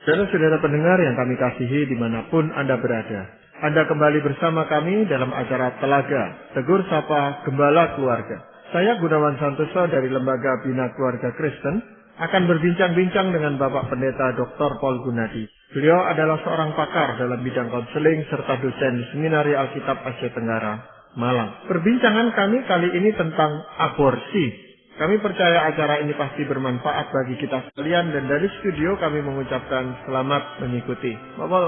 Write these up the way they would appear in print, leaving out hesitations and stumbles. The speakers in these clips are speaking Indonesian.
Saudara-saudara pendengar yang kami kasihi dimanapun Anda berada. Anda kembali bersama kami dalam acara Telaga, Tegur Sapa Gembala Keluarga. Saya Gunawan Santoso dari Lembaga Bina Keluarga Kristen akan berbincang-bincang dengan Bapak Pendeta Dr. Paul Gunadi. Beliau adalah seorang pakar dalam bidang konseling serta dosen di Seminari Alkitab Asia Tenggara, Malang. Perbincangan kami kali ini tentang aborsi. Kami percaya acara ini pasti bermanfaat bagi kita sekalian dan dari studio kami mengucapkan selamat mengikuti. Bapak,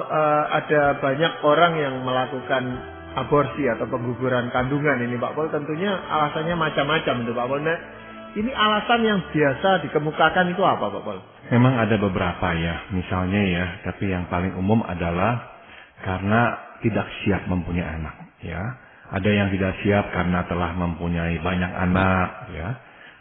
ada banyak orang yang melakukan aborsi atau pengguguran kandungan ini, Pak Paul. Tentunya alasannya macam-macam itu, Pak Paul. Nah, ini alasan yang biasa dikemukakan itu apa, Pak Paul? Memang ada beberapa ya, misalnya ya, tapi yang paling umum adalah karena tidak siap mempunyai anak, ya. Ada yang tidak siap karena telah mempunyai banyak anak, ya.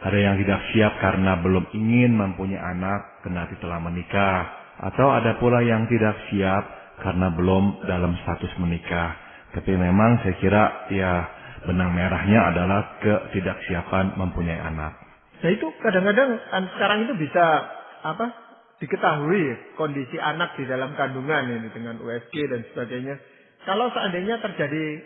Ada yang tidak siap karena belum ingin mempunyai anak kendati telah menikah. Atau ada pula yang tidak siap karena belum dalam status menikah. Tapi memang saya kira ya benang merahnya adalah ketidaksiapan mempunyai anak. Nah itu kadang-kadang sekarang itu bisa diketahui kondisi anak di dalam kandungan ini dengan USG dan sebagainya. Kalau seandainya terjadi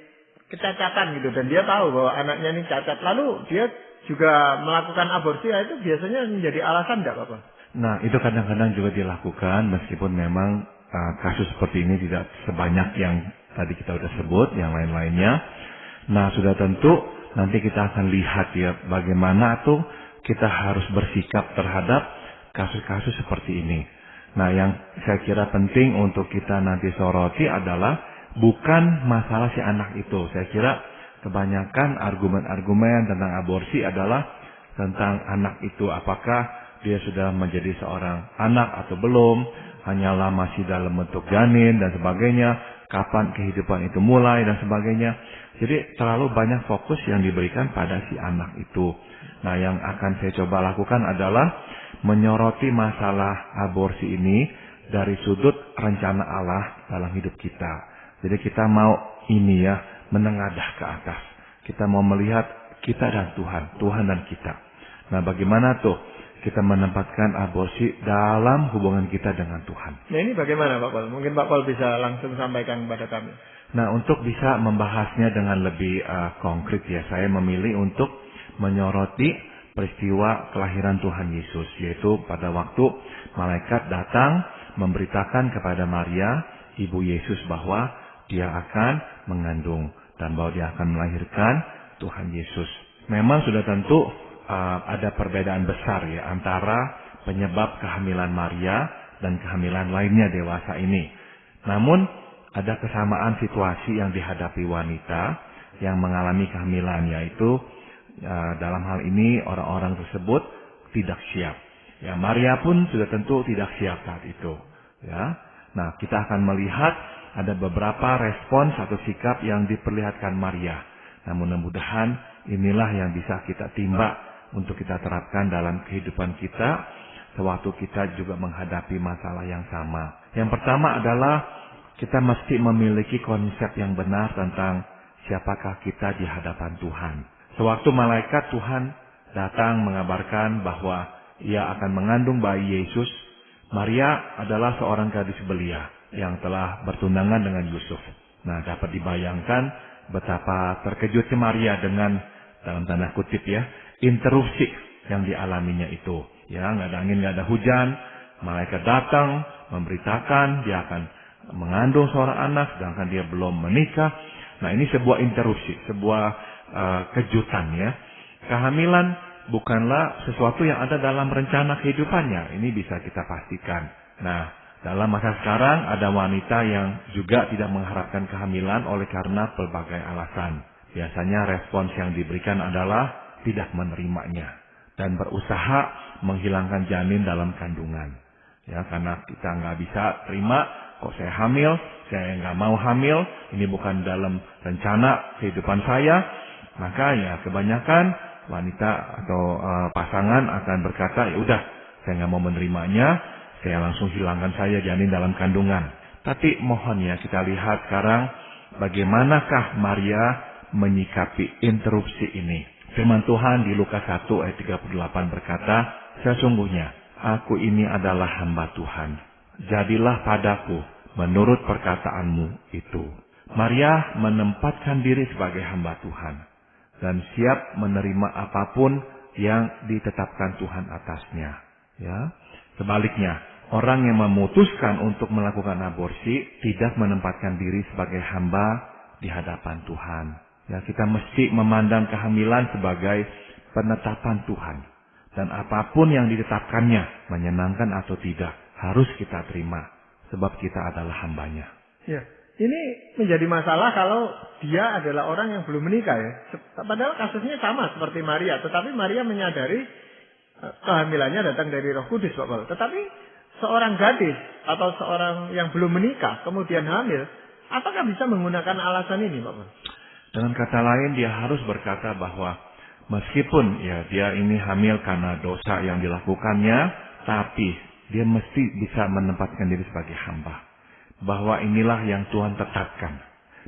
kecacatan gitu dan dia tahu bahwa anaknya ini cacat, lalu dia juga melakukan aborsi, ya itu biasanya menjadi alasan enggak, Bapak? Nah, itu kadang-kadang juga dilakukan meskipun memang kasus seperti ini tidak sebanyak yang tadi kita sudah sebut, yang lain-lainnya. Nah, sudah tentu nanti kita akan lihat ya bagaimana tuh kita harus bersikap terhadap kasus-kasus seperti ini. Nah, yang saya kira penting untuk kita nanti soroti adalah bukan masalah si anak itu. Saya kira kebanyakan argumen-argumen tentang aborsi adalah tentang anak itu. Apakah dia sudah menjadi seorang anak atau belum, hanyalah masih dalam bentuk janin dan sebagainya, kapan kehidupan itu mulai dan sebagainya. Jadi terlalu banyak fokus yang diberikan pada si anak itu. Nah, yang akan saya coba lakukan adalah menyoroti masalah aborsi ini dari sudut rencana Allah dalam hidup kita. Jadi kita mau ini ya, menengadah ke atas. Kita mau melihat kita dan Tuhan dan kita. Nah, bagaimana tuh kita menempatkan aborsi dalam hubungan kita dengan Tuhan. Nah, ini bagaimana, Pak Paul? Mungkin Pak Paul bisa langsung sampaikan kepada kami. Nah, untuk bisa membahasnya dengan lebih konkret ya, saya memilih untuk menyoroti peristiwa kelahiran Tuhan Yesus, yaitu pada waktu malaikat datang memberitakan kepada Maria, ibu Yesus, bahwa dia akan mengandung dan bahwa dia akan melahirkan Tuhan Yesus. Memang sudah tentu ada perbedaan besar ya antara penyebab kehamilan Maria dan kehamilan lainnya dewasa ini. Namun ada kesamaan situasi yang dihadapi wanita yang mengalami kehamilan, yaitu dalam hal ini orang-orang tersebut tidak siap. Ya, Maria pun sudah tentu tidak siap saat itu. Ya, nah kita akan melihat ada beberapa respons atau sikap yang diperlihatkan Maria. Namun mudah-mudahan inilah yang bisa kita timba untuk kita terapkan dalam kehidupan kita sewaktu kita juga menghadapi masalah yang sama. Yang pertama adalah kita mesti memiliki konsep yang benar tentang siapakah kita di hadapan Tuhan. Sewaktu malaikat Tuhan datang mengabarkan bahwa ia akan mengandung bayi Yesus, Maria adalah seorang gadis belia yang telah bertunangan dengan Yusuf. Nah, dapat dibayangkan betapa terkejutnya Maria dengan, dalam tanda kutip ya, interupsi yang dialaminya itu. Ya, nggak ada angin, nggak ada hujan. Malaikat datang memberitakan dia akan mengandung seorang anak, sedangkan dia belum menikah. Nah, ini sebuah interupsi, sebuah kejutan ya. Kehamilan bukanlah sesuatu yang ada dalam rencana kehidupannya. Ini bisa kita pastikan. Nah, dalam masa sekarang ada wanita yang juga tidak mengharapkan kehamilan oleh karena pelbagai alasan. Biasanya respons yang diberikan adalah tidak menerimanya dan berusaha menghilangkan janin dalam kandungan. Ya, karena kita nggak bisa terima, kok saya hamil, saya nggak mau hamil, ini bukan dalam rencana kehidupan saya. Maka ya kebanyakan wanita atau pasangan akan berkata, ya udah, saya nggak mau menerimanya, saya langsung hilangkan saja janin dalam kandungan. Tapi mohon ya kita lihat sekarang bagaimanakah Maria menyikapi interupsi ini. Firman Tuhan di Lukas 1 ayat 38 berkata, sesungguhnya aku ini adalah hamba Tuhan. jadilah padaku menurut perkataanmu itu. Maria menempatkan diri sebagai hamba Tuhan dan siap menerima apapun yang ditetapkan Tuhan atasnya. Ya, sebaliknya, orang yang memutuskan untuk melakukan aborsi tidak menempatkan diri sebagai hamba di hadapan Tuhan. Ya, kita mesti memandang kehamilan sebagai penetapan Tuhan. Dan apapun yang ditetapkannya, menyenangkan atau tidak, harus kita terima. Sebab kita adalah hambanya. Ya, ini menjadi masalah kalau dia adalah orang yang belum menikah ya. Padahal kasusnya sama seperti Maria. Tetapi Maria menyadari kehamilannya datang dari Roh Kudus, Pak Paul. Tetapi seorang gadis atau seorang yang belum menikah kemudian hamil, apakah bisa menggunakan alasan ini, Pak Paul? Dengan kata lain, dia harus berkata bahwa meskipun ya dia ini hamil karena dosa yang dilakukannya, tapi dia mesti bisa menempatkan diri sebagai hamba. Bahwa inilah yang Tuhan tetapkan.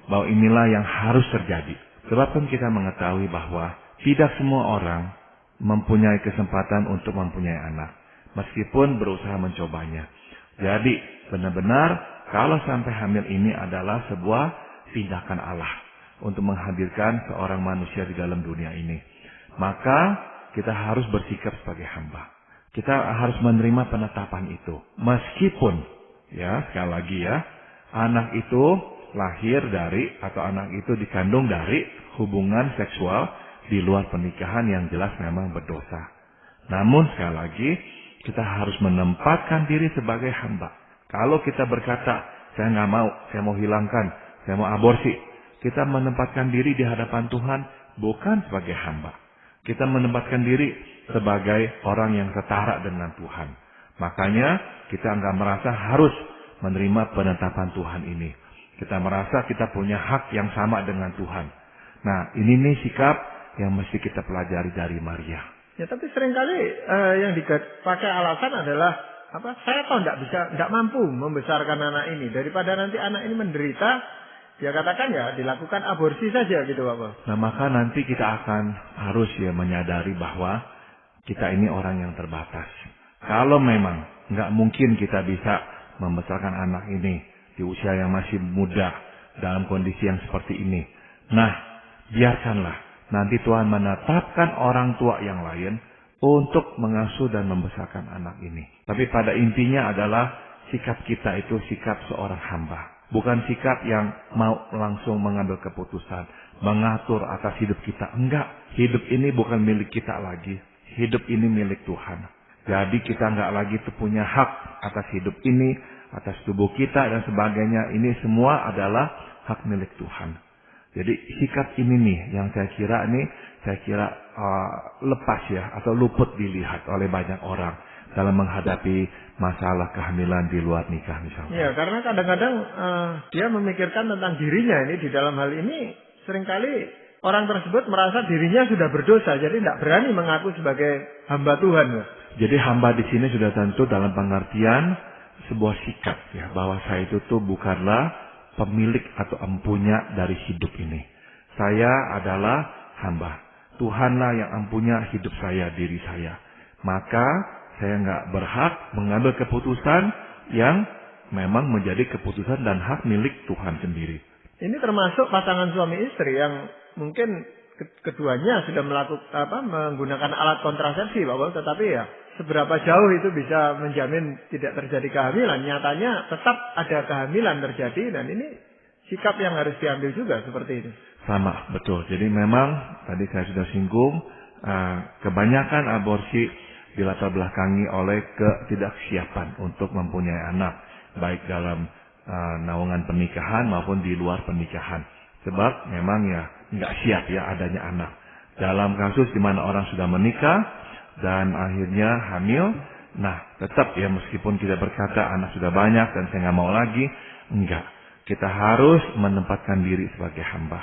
Bahwa inilah yang harus terjadi. Sebab kan kita mengetahui bahwa tidak semua orang mempunyai kesempatan untuk mempunyai anak. Meskipun berusaha mencobanya. Jadi benar-benar kalau sampai hamil ini adalah sebuah tindakan Allah. Untuk menghadirkan seorang manusia di dalam dunia ini. Maka kita harus bersikap sebagai hamba. Kita harus menerima penetapan itu. Meskipun, ya sekali lagi ya, anak itu lahir dari atau anak itu dikandung dari hubungan seksual di luar pernikahan yang jelas memang berdosa. Namun sekali lagi, kita harus menempatkan diri sebagai hamba. Kalau kita berkata, saya nggak mau, saya mau hilangkan, saya mau aborsi. Kita menempatkan diri di hadapan Tuhan bukan sebagai hamba. Kita menempatkan diri sebagai orang yang setara dengan Tuhan. Makanya kita nggak merasa harus menerima penetapan Tuhan ini. Kita merasa kita punya hak yang sama dengan Tuhan. Nah, ini nih sikap yang mesti kita pelajari dari Maria. Ya, tapi seringkali yang dipakai alasan adalah saya toh nggak mampu membesarkan anak ini. Daripada nanti anak ini menderita, dia katakan ya dilakukan aborsi saja gitu, Bapak. Nah, maka nanti kita akan harus ya menyadari bahwa kita ini orang yang terbatas. Kalau memang nggak mungkin kita bisa membesarkan anak ini di usia yang masih muda dalam kondisi yang seperti ini. Nah, biarkanlah nanti Tuhan menetapkan orang tua yang lain untuk mengasuh dan membesarkan anak ini. Tapi pada intinya adalah sikap kita itu sikap seorang hamba. Bukan sikap yang mau langsung mengambil keputusan, mengatur atas hidup kita. Enggak, hidup ini bukan milik kita lagi. Hidup ini milik Tuhan. Jadi kita enggak lagi punya hak atas hidup ini, atas tubuh kita dan sebagainya. Ini semua adalah hak milik Tuhan. Jadi sikap ini nih yang saya kira lepas ya atau luput dilihat oleh banyak orang dalam menghadapi masalah kehamilan di luar nikah misalnya. Ya, karena kadang-kadang dia memikirkan tentang dirinya ini. Di dalam hal ini seringkali orang tersebut merasa dirinya sudah berdosa, jadi tidak berani mengaku sebagai hamba Tuhan. Jadi hamba di sini sudah tentu dalam pengertian sebuah sikap ya, bahwa saya itu tuh bukanlah pemilik atau empunya dari hidup ini. Saya adalah hamba. Tuhanlah yang empunya hidup saya, diri saya. Maka saya nggak berhak mengambil keputusan yang memang menjadi keputusan dan hak milik Tuhan sendiri. Ini termasuk pasangan suami istri yang mungkin keduanya sudah menggunakan alat kontrasepsi, Bapak. Tetapi ya seberapa jauh itu bisa menjamin tidak terjadi kehamilan? Nyatanya tetap ada kehamilan terjadi dan ini sikap yang harus diambil juga seperti itu. Sama, betul. Jadi memang tadi saya sudah singgung kebanyakan aborsi dilatar belakangi oleh ketidaksiapan untuk mempunyai anak, baik dalam naungan pernikahan maupun di luar pernikahan. Sebab memang ya nggak siap ya adanya anak. Dalam kasus di mana orang sudah menikah dan akhirnya hamil, nah tetap ya meskipun kita berkata anak sudah banyak dan saya nggak mau lagi, enggak. Kita harus menempatkan diri sebagai hamba.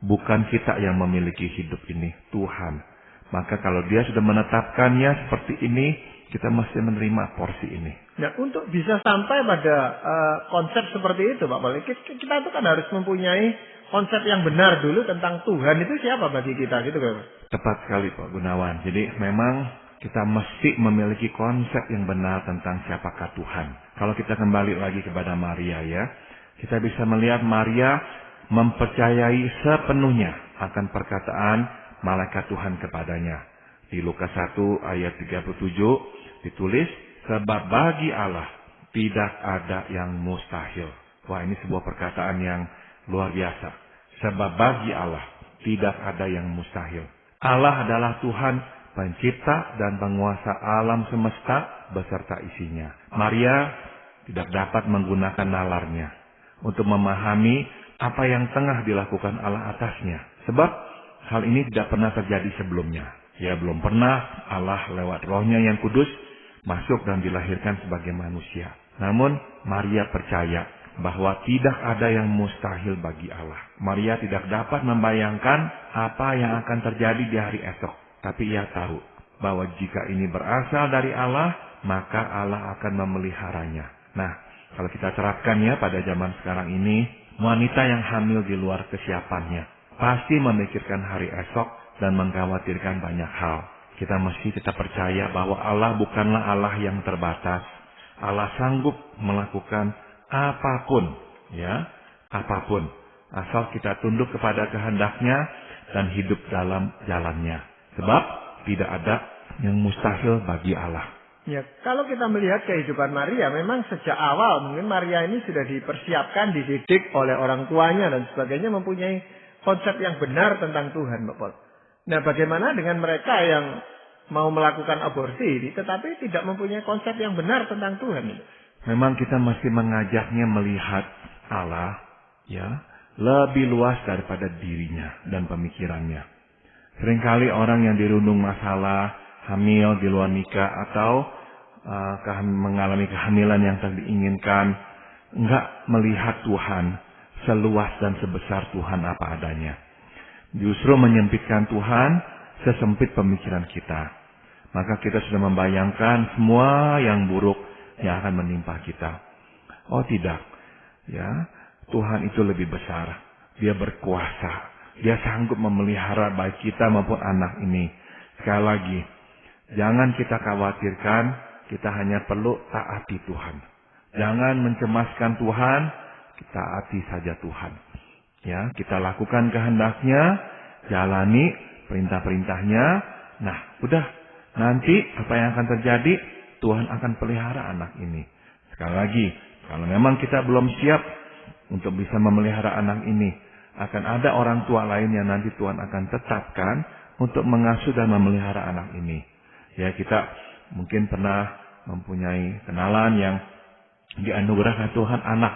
Bukan kita yang memiliki hidup ini, Tuhan. Maka kalau dia sudah menetapkannya seperti ini, kita mesti menerima porsi ini. Nah, untuk bisa sampai pada konsep seperti itu, Pak Balik, kita itu kan harus mempunyai konsep yang benar dulu tentang Tuhan itu siapa bagi kita, gitu kan? Tepat sekali, Pak Gunawan. Jadi memang kita mesti memiliki konsep yang benar tentang siapakah Tuhan. Kalau kita kembali lagi kepada Maria ya, kita bisa melihat Maria mempercayai sepenuhnya akan perkataan malaikat Tuhan kepadanya. Di Lukas 1 ayat 37 ditulis, sebab bagi Allah tidak ada yang mustahil. Wah, ini sebuah perkataan yang luar biasa. Sebab bagi Allah tidak ada yang mustahil. Allah adalah Tuhan pencipta dan penguasa alam semesta beserta isinya. Maria tidak dapat menggunakan nalarnya untuk memahami apa yang tengah dilakukan Allah atasnya. Sebab hal ini tidak pernah terjadi sebelumnya. Ya, belum pernah Allah lewat rohnya yang kudus masuk dan dilahirkan sebagai manusia. Namun Maria percaya bahwa tidak ada yang mustahil bagi Allah. Maria tidak dapat membayangkan apa yang akan terjadi di hari esok. Tapi ia tahu bahwa jika ini berasal dari Allah, maka Allah akan memeliharanya. Nah, kalau kita terapkan ya pada zaman sekarang ini, wanita yang hamil di luar kesiapannya pasti memikirkan hari esok dan mengkhawatirkan banyak hal. Kita mesti tetap percaya bahwa Allah bukanlah Allah yang terbatas. Allah sanggup melakukan apapun, ya, apapun, asal kita tunduk kepada kehendak-Nya dan hidup dalam jalan-Nya. Sebab tidak ada yang mustahil bagi Allah. Ya, kalau kita melihat kehidupan Maria, memang sejak awal mungkin Maria ini sudah dipersiapkan, dididik oleh orang tuanya dan sebagainya, mempunyai konsep yang benar tentang Tuhan, Pak Paul. Nah, bagaimana dengan mereka yang mau melakukan aborsi ini, tetapi tidak mempunyai konsep yang benar tentang Tuhan ini? Memang kita mesti mengajaknya melihat Allah, ya, lebih luas daripada dirinya dan pemikirannya. Seringkali orang yang dirundung masalah, hamil di luar nikah atau mengalami kehamilan yang tak diinginkan, enggak melihat Tuhan seluas dan sebesar Tuhan apa adanya. Justru menyempitkan Tuhan sesempit pemikiran kita. Maka kita sudah membayangkan semua yang buruk yang akan menimpa kita. Oh tidak, ya, Tuhan itu lebih besar. Dia berkuasa. Dia sanggup memelihara baik kita maupun anak ini. Sekali lagi, jangan kita khawatirkan, kita hanya perlu taati Tuhan. Jangan mencemaskan Tuhan, kita taati saja Tuhan. Ya, kita lakukan kehendak-Nya, jalani perintah-perintah-Nya. Nah, udah, nanti apa yang akan terjadi, Tuhan akan pelihara anak ini. Sekali lagi, kalau memang kita belum siap untuk bisa memelihara anak ini, akan ada orang tua lain yang nanti Tuhan akan tetapkan untuk mengasuh dan memelihara anak ini. Ya, kita mungkin pernah mempunyai kenalan yang dianugerahkan Tuhan anak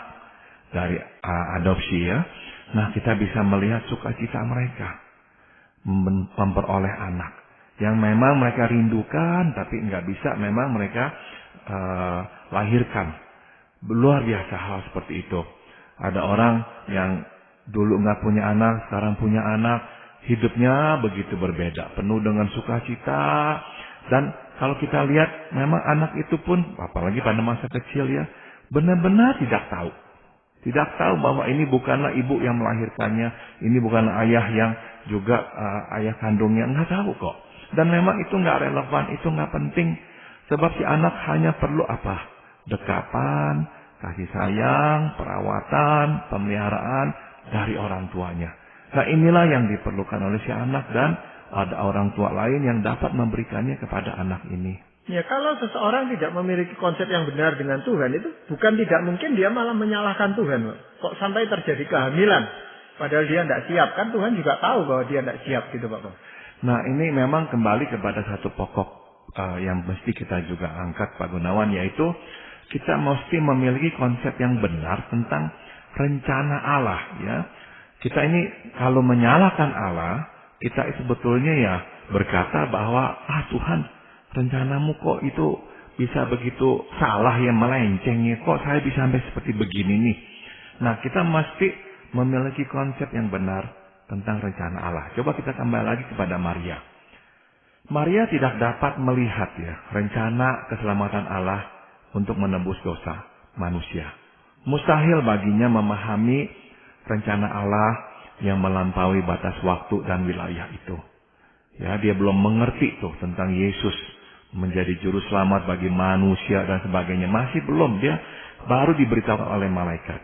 dari adopsi ya. Nah, kita bisa melihat sukacita mereka memperoleh anak yang memang mereka rindukan, tapi nggak bisa memang mereka lahirkan. Luar biasa hal seperti itu. Ada orang yang dulu nggak punya anak, sekarang punya anak, hidupnya begitu berbeda, penuh dengan sukacita. Dan kalau kita lihat, memang anak itu pun, apalagi pada masa kecil ya, benar-benar tidak tahu. Tidak tahu bahwa ini bukanlah ibu yang melahirkannya, ini bukanlah ayah yang juga ayah kandungnya, nggak tahu kok. Dan memang itu nggak relevan, itu nggak penting. Sebab si anak hanya perlu apa? Dekapan, kasih sayang, perawatan, pemeliharaan dari orang tuanya. Nah, inilah yang diperlukan oleh si anak dan ada orang tua lain yang dapat memberikannya kepada anak ini. Ya, kalau seseorang tidak memiliki konsep yang benar dengan Tuhan, itu bukan tidak mungkin dia malah menyalahkan Tuhan. Kok sampai terjadi kehamilan? Padahal dia tidak siap. Kan Tuhan juga tahu bahwa dia tidak siap gitu, Pak. Nah, ini memang kembali kepada satu pokok yang mesti kita juga angkat, Pak Gunawan, yaitu kita mesti memiliki konsep yang benar tentang rencana Allah. Ya, kita ini kalau menyalahkan Allah, kita sebetulnya ya berkata bahwa Tuhan, rencanamu kok itu bisa begitu salah ya, melenceng ya, kok saya bisa sampai seperti begini nih. Nah, kita mesti memiliki konsep yang benar tentang rencana Allah. Coba kita kembali lagi kepada Maria. Maria tidak dapat melihat ya rencana keselamatan Allah untuk menebus dosa manusia. Mustahil baginya memahami rencana Allah yang melampaui batas waktu dan wilayah itu. Ya, dia belum mengerti tuh tentang Yesus menjadi juru selamat bagi manusia dan sebagainya. Masih belum, dia baru diberitahukan oleh malaikat.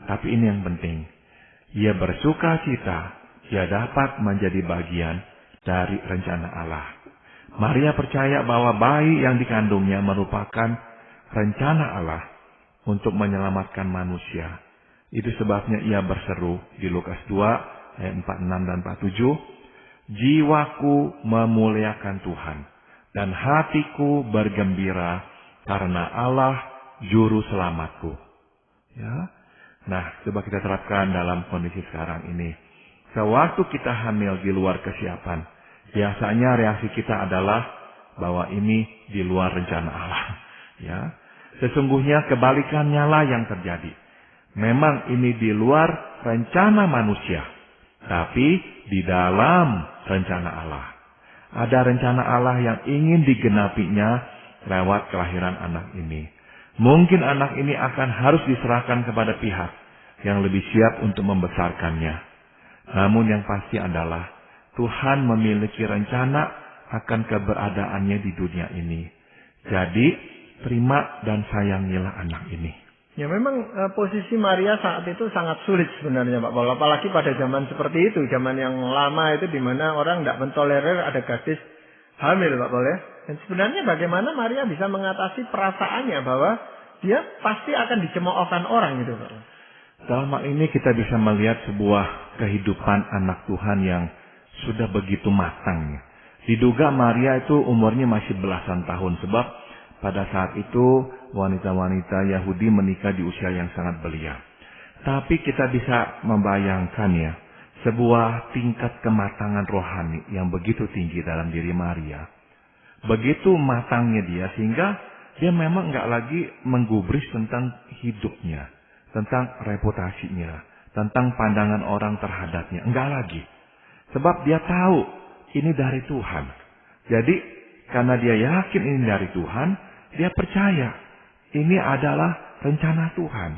Tapi ini yang penting. Ia bersuka cita, ia dapat menjadi bagian dari rencana Allah. Maria percaya bahwa bayi yang dikandungnya merupakan rencana Allah untuk menyelamatkan manusia. Itu sebabnya ia berseru di Lukas 2 ayat 46 dan 47. Jiwaku memuliakan Tuhan dan hatiku bergembira karena Allah juru selamatku. Ya. Nah, coba kita terapkan dalam kondisi sekarang ini. Sewaktu kita hamil di luar kesiapan, biasanya reaksi kita adalah bahwa ini di luar rencana Allah. Ya, sesungguhnya kebalikannya lah yang terjadi. Memang ini di luar rencana manusia, tapi di dalam rencana Allah. Ada rencana Allah yang ingin digenapinya lewat kelahiran anak ini. Mungkin anak ini akan harus diserahkan kepada pihak yang lebih siap untuk membesarkannya. Namun yang pasti adalah Tuhan memiliki rencana akan keberadaannya di dunia ini. Jadi, terima dan sayangilah anak ini. Ya memang posisi Maria saat itu sangat sulit sebenarnya Pak Paul. Apalagi pada zaman seperti itu. Zaman yang lama itu di mana orang tidak mentolerir ada gadis hamil Pak Paul ya. Dan sebenarnya bagaimana Maria bisa mengatasi perasaannya bahwa dia pasti akan dicemoohkan orang gitu Pak. Dalam hal ini kita bisa melihat sebuah kehidupan anak Tuhan yang sudah begitu matang. Diduga Maria itu umurnya masih belasan tahun sebab pada saat itu wanita-wanita Yahudi menikah di usia yang sangat belia. Tapi kita bisa membayangkan ya, sebuah tingkat kematangan rohani yang begitu tinggi dalam diri Maria. Begitu matangnya dia sehingga dia memang nggak lagi menggubris tentang hidupnya, tentang reputasinya, tentang pandangan orang terhadapnya. Enggak lagi. Sebab dia tahu ini dari Tuhan. Jadi karena dia yakin ini dari Tuhan, dia percaya ini adalah rencana Tuhan.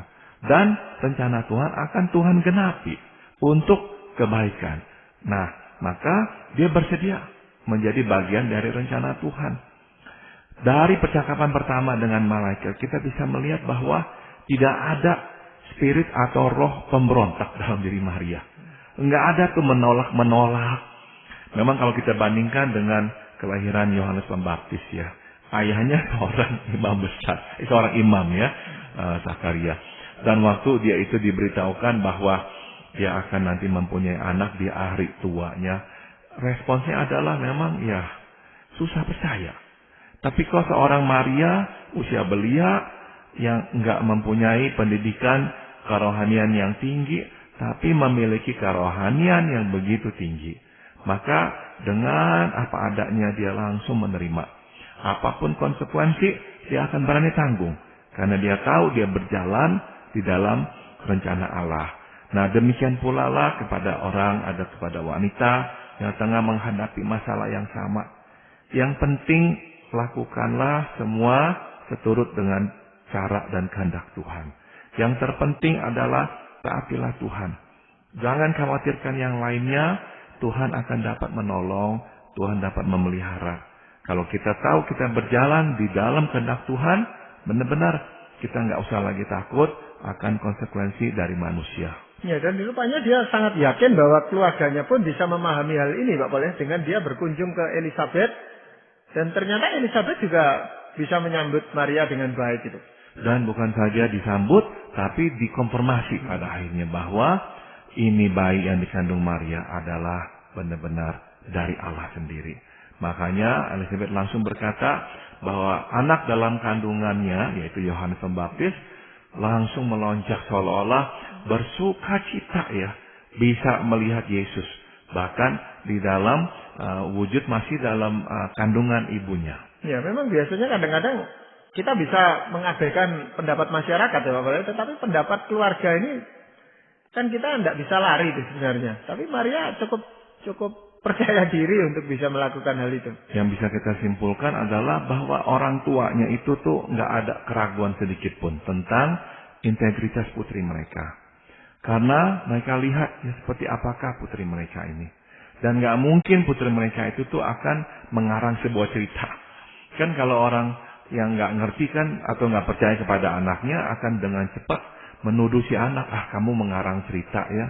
Dan rencana Tuhan akan Tuhan genapi untuk kebaikan. Nah, maka dia bersedia menjadi bagian dari rencana Tuhan. Dari percakapan pertama dengan malaikat, kita bisa melihat bahwa tidak ada spirit atau roh pemberontak dalam diri Maria. Enggak ada tuh menolak-menolak. Memang kalau kita bandingkan dengan kelahiran Yohanes Pembaptis ya, ayahnya seorang imam besar, seorang imam ya, Zakaria. Dan waktu dia itu diberitahukan bahwa dia akan nanti mempunyai anak di hari tuanya, responsnya adalah memang ya susah percaya. Tapi kalau seorang Maria usia belia yang enggak mempunyai pendidikan kerohanian yang tinggi, tapi memiliki kerohanian yang begitu tinggi, maka dengan apa adanya dia langsung menerima. Apapun konsekuensi, dia akan berani tanggung. Karena dia tahu dia berjalan di dalam rencana Allah. Nah demikian pula lah kepada orang, ada kepada wanita yang tengah menghadapi masalah yang sama. Yang penting lakukanlah semua seturut dengan cara dan kehendak Tuhan. Yang terpenting adalah taatilah Tuhan. Jangan khawatirkan yang lainnya, Tuhan akan dapat menolong, Tuhan dapat memelihara. Kalau kita tahu kita berjalan di dalam kehendak Tuhan, benar-benar kita nggak usah lagi takut akan konsekuensi dari manusia. Ya, dan rupanya dia sangat yakin bahwa keluarganya pun bisa memahami hal ini Pak Paul, dengan dia berkunjung ke Elizabeth. Dan ternyata Elizabeth juga bisa menyambut Maria dengan baik itu. Dan bukan saja disambut, tapi dikonfirmasi pada akhirnya bahwa ini bayi yang dikandung Maria adalah benar-benar dari Allah sendiri. Makanya Elizabeth langsung berkata bahwa anak dalam kandungannya, yaitu Yohanes Pembaptis, langsung melonjak seolah-olah bersuka cita ya, bisa melihat Yesus. Bahkan di dalam wujud masih dalam kandungan ibunya. Ya, memang biasanya kadang-kadang kita bisa mengabaikan pendapat masyarakat ya Pak Paul, tetapi pendapat keluarga ini kan kita tidak bisa lari itu sebenarnya. Tapi Maria cukup percaya diri untuk bisa melakukan hal itu. Yang bisa kita simpulkan adalah bahwa orang tuanya itu tuh nggak ada keraguan sedikit pun tentang integritas putri mereka. Karena mereka lihat ya seperti apakah putri mereka ini. Dan nggak mungkin putri mereka itu tuh akan mengarang sebuah cerita Kan kalau orang yang nggak ngerti kan atau nggak percaya kepada anaknya akan dengan cepat menuduh si anak, kamu mengarang cerita ya.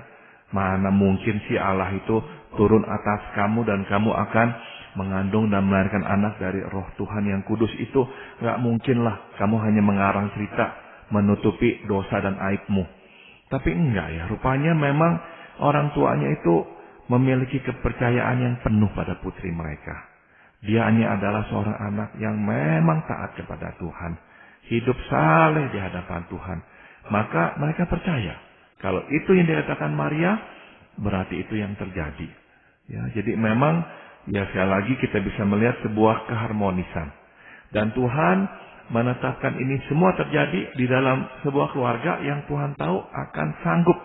Mana mungkin si Allah itu turun atas kamu dan kamu akan mengandung dan melahirkan anak dari roh Tuhan yang kudus itu. Nggak mungkin lah, kamu hanya mengarang cerita menutupi dosa dan aibmu. Tapi enggak ya, rupanya memang orang tuanya itu memiliki kepercayaan yang penuh pada putri mereka. Dia hanya adalah seorang anak yang memang taat kepada Tuhan. Hidup saleh di hadapan Tuhan. Maka mereka percaya. Kalau itu yang dikatakan Maria, berarti itu yang terjadi. Ya, jadi memang, ya sekali lagi kita bisa melihat sebuah keharmonisan. Dan Tuhan menetapkan ini semua terjadi di dalam sebuah keluarga yang Tuhan tahu akan sanggup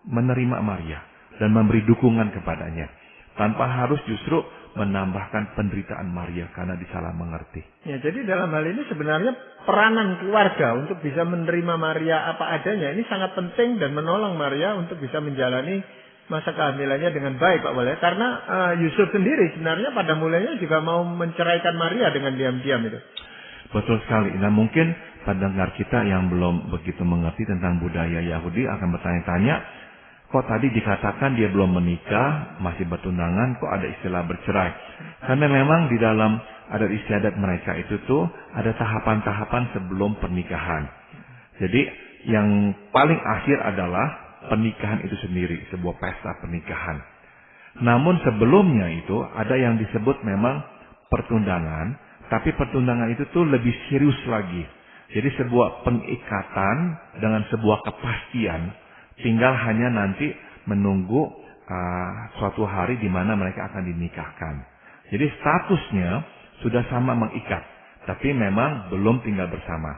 menerima Maria dan memberi dukungan kepadanya. Tanpa harus justru menambahkan penderitaan Maria karena disalah mengerti. Ya, jadi dalam hal ini sebenarnya peranan keluarga untuk bisa menerima Maria apa adanya ini sangat penting dan menolong Maria untuk bisa menjalani masa kehamilannya dengan baik, Pak Wale. Karena Yusuf sendiri sebenarnya pada mulanya juga mau menceraikan Maria dengan diam-diam itu. Betul sekali. Nah, mungkin pendengar kita yang belum begitu mengerti tentang budaya Yahudi akan bertanya-tanya, kok tadi dikatakan dia belum menikah, masih bertunangan, kok ada istilah bercerai? Karena memang di dalam adat istiadat mereka itu tuh ada tahapan-tahapan sebelum pernikahan. Jadi yang paling akhir adalah pernikahan itu sendiri, sebuah pesta pernikahan. Namun sebelumnya itu ada yang disebut memang pertundangan, tapi pertundangan itu tuh lebih serius lagi. Jadi sebuah pengikatan dengan sebuah kepastian, tinggal hanya nanti menunggu suatu hari di mana mereka akan dinikahkan. Jadi statusnya sudah sama mengikat, tapi memang belum tinggal bersama.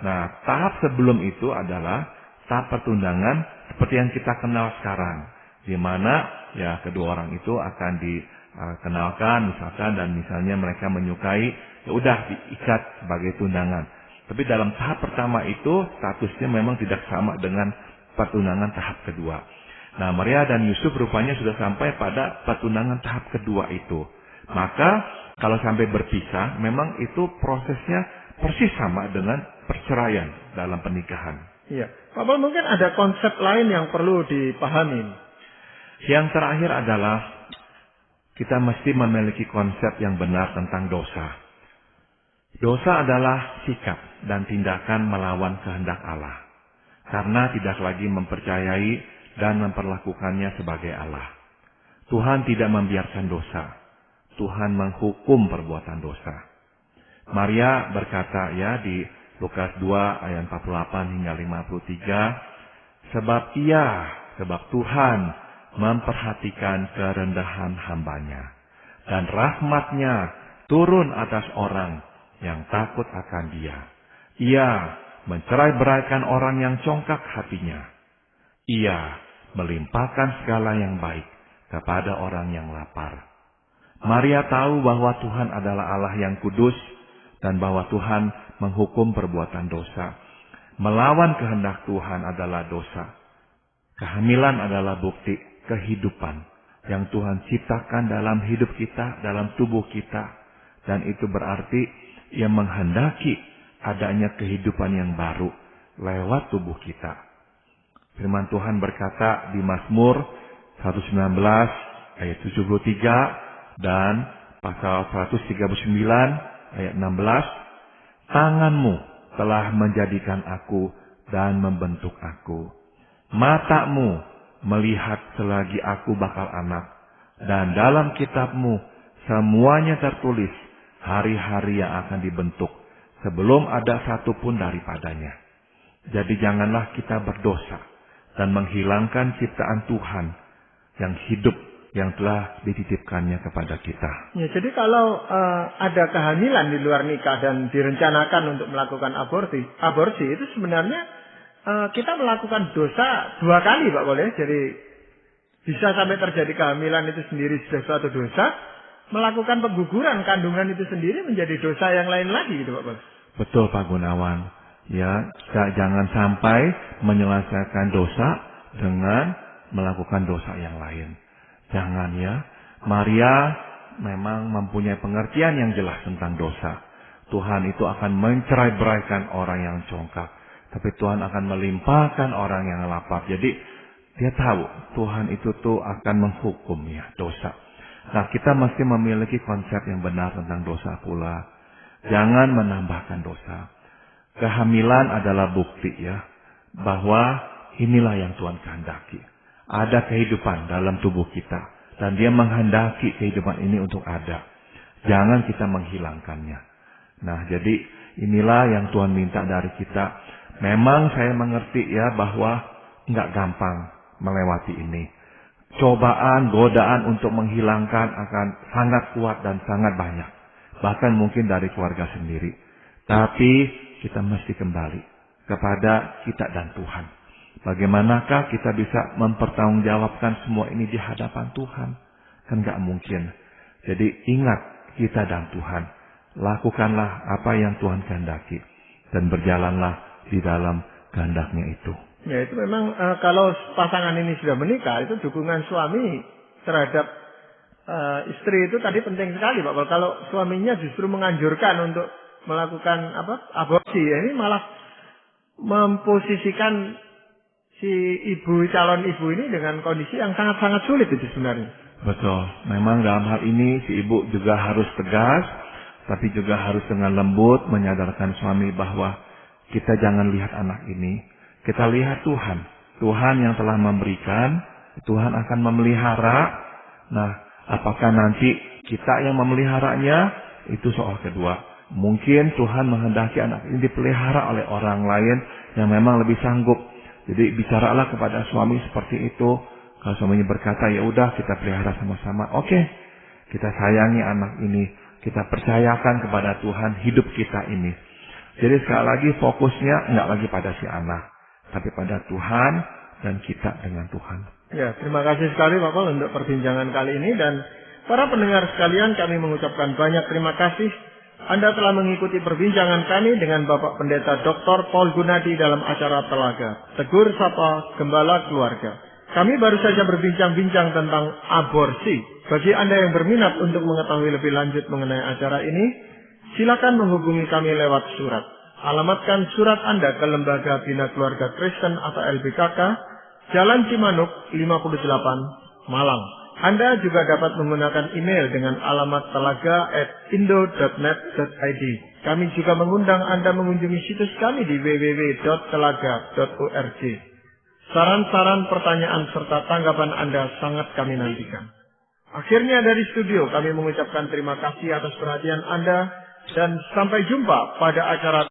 Nah, tahap sebelum itu adalah tahap pertundangan seperti yang kita kenal sekarang, di mana ya kedua orang itu akan dikenalkan misalkan, dan misalnya mereka menyukai, ya udah diikat sebagai tundangan. Tapi dalam tahap pertama itu statusnya memang tidak sama dengan pertundangan tahap kedua. Nah, Maria dan Yusuf rupanya sudah sampai pada pertundangan tahap kedua itu. Maka kalau sampai berpisah, memang itu prosesnya persis sama dengan perceraian dalam pernikahan. Iya, Pak Paul, mungkin ada konsep lain yang perlu dipahami. Yang terakhir adalah kita mesti memiliki konsep yang benar tentang dosa. Dosa adalah sikap dan tindakan melawan kehendak Allah, karena tidak lagi mempercayai dan memperlakukannya sebagai Allah. Tuhan tidak membiarkan dosa. Tuhan menghukum perbuatan dosa. Maria berkata ya di Lukas 2 ayat 48 hingga 53, sebab Tuhan memperhatikan kerendahan hambanya, dan rahmat-Nya turun atas orang yang takut akan Dia. Ia mencerai-beraikan orang yang congkak hatinya. Ia melimpahkan segala yang baik kepada orang yang lapar. Maria tahu bahwa Tuhan adalah Allah yang kudus dan bahwa Tuhan menghukum perbuatan dosa. Melawan kehendak Tuhan adalah dosa. Kehamilan adalah bukti kehidupan yang Tuhan ciptakan dalam hidup kita, dalam tubuh kita. Dan itu berarti Ia menghendaki adanya kehidupan yang baru lewat tubuh kita. Firman Tuhan berkata di Mazmur 119 ayat 73 dan pasal 139 ayat 16, tanganmu telah menjadikan aku dan membentuk aku. Matamu melihat selagi aku bakal anak, dan dalam kitabmu semuanya tertulis hari-hari yang akan dibentuk sebelum ada satu pun daripadanya. Jadi janganlah kita berdosa dan menghilangkan ciptaan Tuhan yang hidup, yang telah dititipkannya kepada kita. Ya, jadi kalau ada kehamilan di luar nikah dan direncanakan untuk melakukan aborsi itu sebenarnya kita melakukan dosa dua kali, Pak Boleh. Jadi bisa sampai terjadi kehamilan itu sendiri sudah suatu dosa, melakukan pengguguran kandungan itu sendiri menjadi dosa yang lain lagi, gitu Pak Boleh. Betul Pak Gunawan. Ya, jangan sampai menyelesaikan dosa dengan melakukan dosa yang lain. Jangan ya. Maria memang mempunyai pengertian yang jelas tentang dosa. Tuhan itu akan mencerai-beraikan orang yang congkak. Tapi Tuhan akan melimpahkan orang yang lapar. Jadi dia tahu Tuhan itu tuh akan menghukum ya dosa. Nah, kita mesti memiliki konsep yang benar tentang dosa pula. Jangan menambahkan dosa. Kehamilan adalah bukti ya bahwa inilah yang Tuhan kehendaki. Ada kehidupan dalam tubuh kita. Dan dia menghendaki kehidupan ini untuk ada. Jangan kita menghilangkannya. Nah, jadi inilah yang Tuhan minta dari kita. Memang saya mengerti ya bahwa nggak gampang melewati ini. Cobaan, godaan untuk menghilangkan akan sangat kuat dan sangat banyak. Bahkan mungkin dari keluarga sendiri. Tapi kita mesti kembali kepada kita dan Tuhan. Bagaimanakah kita bisa mempertanggungjawabkan semua ini di hadapan Tuhan? Kan nggak mungkin. Jadi ingat kita dan Tuhan. Lakukanlah apa yang Tuhan kehendaki. Dan berjalanlah di dalam kehendaknya itu. Ya, itu memang kalau pasangan ini sudah menikah, itu dukungan suami terhadap istri itu tadi penting sekali, Pak. Kalau suaminya justru menganjurkan untuk melakukan aborsi, ya ini malah memposisikan si calon ibu ini dengan kondisi yang sangat-sangat sulit itu sebenarnya. Betul. Memang dalam hal ini si ibu juga harus tegas, tapi juga harus dengan lembut menyadarkan suami bahwa kita jangan lihat anak ini. Kita lihat Tuhan. Tuhan yang telah memberikan, Tuhan akan memelihara. Nah, apakah nanti kita yang memeliharanya? Itu soal kedua. Mungkin Tuhan menghendaki anak ini dipelihara oleh orang lain yang memang lebih sanggup. Jadi bicaralah kepada suami seperti itu. Kalau suaminya berkata, ya udah kita pelihara sama-sama. Oke, kita sayangi anak ini. Kita percayakan kepada Tuhan hidup kita ini. Jadi sekali lagi fokusnya nggak lagi pada si anak, tapi pada Tuhan dan kita dengan Tuhan. Ya, terima kasih sekali Pak Paul untuk perbincangan kali ini. Dan para pendengar sekalian, kami mengucapkan banyak terima kasih. Anda telah mengikuti perbincangan kami dengan Bapak Pendeta Dr. Paul Gunadi dalam acara Telaga Tegur Sapa Gembala Keluarga. Kami baru saja berbincang-bincang tentang aborsi. Bagi Anda yang berminat untuk mengetahui lebih lanjut mengenai acara ini, silakan menghubungi kami lewat surat. Alamatkan surat Anda ke Lembaga Bina Keluarga Kristen atau LBKK, Jalan Cimanuk 58, Malang. Anda juga dapat menggunakan email dengan alamat telaga@indo.net.id. Kami juga mengundang Anda mengunjungi situs kami di www.telaga.org. Saran-saran, pertanyaan, serta tanggapan Anda sangat kami nantikan. Akhirnya dari studio kami mengucapkan terima kasih atas perhatian Anda dan sampai jumpa pada acara